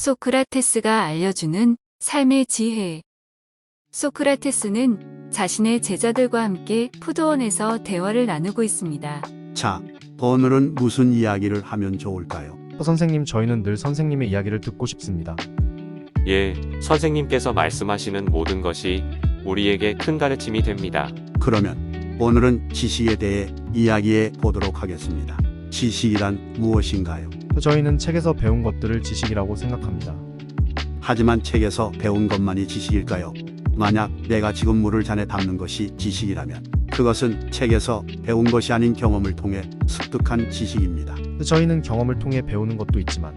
소크라테스가 알려주는 삶의 지혜. 소크라테스는 자신의 제자들과 함께 푸드원에서 대화를 나누고 있습니다. 자, 오늘은 무슨 이야기를 하면 좋을까요? 선생님, 저희는 늘 선생님의 이야기를 듣고 싶습니다. 예, 선생님께서 말씀하시는 모든 것이 우리에게 큰 가르침이 됩니다. 그러면 오늘은 지식에 대해 이야기해 보도록 하겠습니다. 지식이란 무엇인가요? 저희는 책에서 배운 것들을 지식이라고 생각합니다. 하지만 책에서 배운 것만이 지식일까요? 만약 내가 지금 물을 잔에 담는 것이 지식이라면 그것은 책에서 배운 것이 아닌 경험을 통해 습득한 지식입니다. 저희는 경험을 통해 배우는 것도 있지만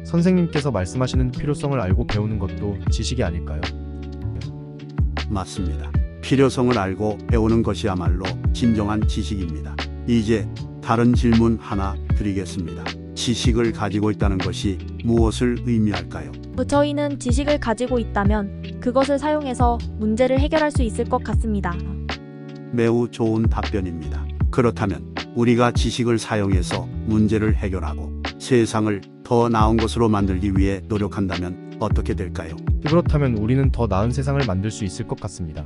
선생님께서 말씀하시는 필요성을 알고 배우는 것도 지식이 아닐까요? 맞습니다. 필요성을 알고 배우는 것이야말로 진정한 지식입니다. 이제 다른 질문 하나 드리겠습니다. 지식을 가지고 있다는 것이 무엇을 의미할까요? 저희는 지식을 가지고 있다면 그것을 사용해서 문제를 해결할 수 있을 것 같습니다. 매우 좋은 답변입니다. 그렇다면 우리가 지식을 사용해서 문제를 해결하고 세상을 더 나은 것으로 만들기 위해 노력한다면 어떻게 될까요? 그렇다면 우리는 더 나은 세상을 만들 수 있을 것 같습니다.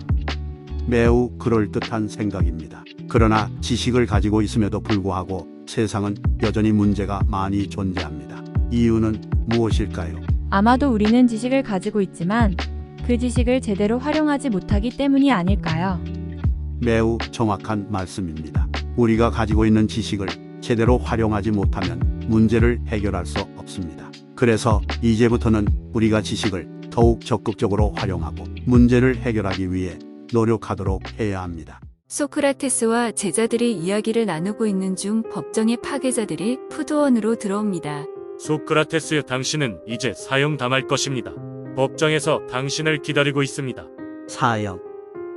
매우 그럴듯한 생각입니다. 그러나 지식을 가지고 있음에도 불구하고 세상은 여전히 문제가 많이 존재합니다. 이유는 무엇일까요? 아마도 우리는 지식을 가지고 있지만 그 지식을 제대로 활용하지 못하기 때문이 아닐까요? 매우 정확한 말씀입니다. 우리가 가지고 있는 지식을 제대로 활용하지 못하면 문제를 해결할 수 없습니다. 그래서 이제부터는 우리가 지식을 더욱 적극적으로 활용하고 문제를 해결하기 위해 노력하도록 해야 합니다. 소크라테스와 제자들이 이야기를 나누고 있는 중 법정의 파괴자들이 푸드원으로 들어옵니다. 소크라테스, 당신은 이제 사형 당할 것입니다. 법정에서 당신을 기다리고 있습니다. 사형,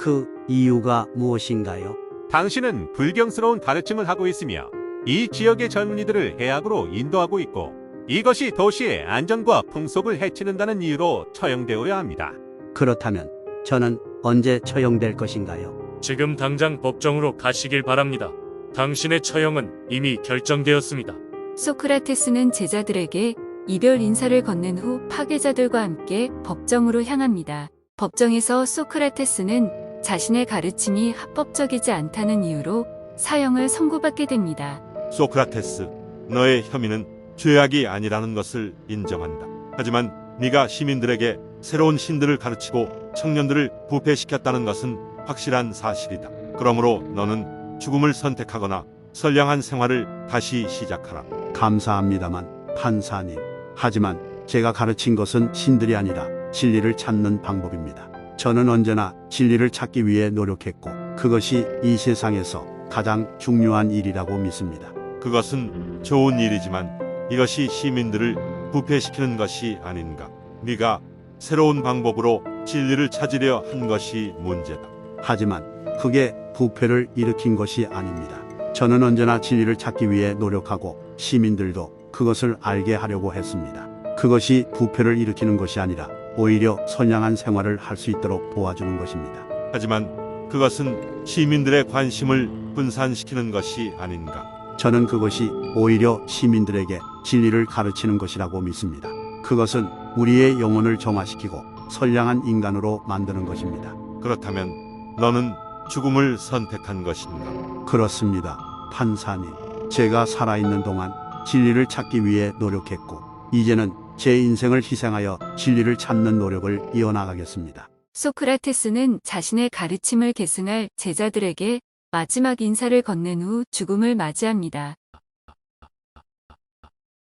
그 이유가 무엇인가요? 당신은 불경스러운 가르침을 하고 있으며 이 지역의 젊은이들을 해악으로 인도하고 있고 이것이 도시의 안전과 풍속을 해치는다는 이유로 처형되어야 합니다. 그렇다면 저는 언제 처형될 것인가요? 지금 당장 법정으로 가시길 바랍니다. 당신의 처형은 이미 결정되었습니다. 소크라테스는 제자들에게 이별 인사를 건넨 후 파괴자들과 함께 법정으로 향합니다. 법정에서 소크라테스는 자신의 가르침이 합법적이지 않다는 이유로 사형을 선고받게 됩니다. 소크라테스, 너의 혐의는 죄악이 아니라는 것을 인정한다. 하지만 네가 시민들에게 새로운 신들을 가르치고 청년들을 부패시켰다는 것은 확실한 사실이다. 그러므로 너는 죽음을 선택하거나 선량한 생활을 다시 시작하라. 감사합니다만 판사님, 하지만 제가 가르친 것은 신들이 아니라 진리를 찾는 방법입니다. 저는 언제나 진리를 찾기 위해 노력했고 그것이 이 세상에서 가장 중요한 일이라고 믿습니다. 그것은 좋은 일이지만 이것이 시민들을 부패시키는 것이 아닌가. 네가 새로운 방법으로 진리를 찾으려 한 것이 문제다. 하지만 그게 부패를 일으킨 것이 아닙니다. 저는 언제나 진리를 찾기 위해 노력하고 시민들도 그것을 알게 하려고 했습니다. 그것이 부패를 일으키는 것이 아니라 오히려 선량한 생활을 할 수 있도록 도와주는 것입니다. 하지만 그것은 시민들의 관심을 분산시키는 것이 아닌가. 저는 그것이 오히려 시민들에게 진리를 가르치는 것이라고 믿습니다. 그것은 우리의 영혼을 정화시키고 선량한 인간으로 만드는 것입니다. 그렇다면 너는 죽음을 선택한 것인가? 그렇습니다, 판사님. 제가 살아있는 동안 진리를 찾기 위해 노력했고 이제는 제 인생을 희생하여 진리를 찾는 노력을 이어나가겠습니다. 소크라테스는 자신의 가르침을 계승할 제자들에게 마지막 인사를 건넨 후 죽음을 맞이합니다.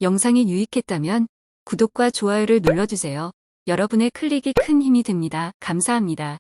영상이 유익했다면 구독과 좋아요를 눌러주세요. 여러분의 클릭이 큰 힘이 됩니다. 감사합니다.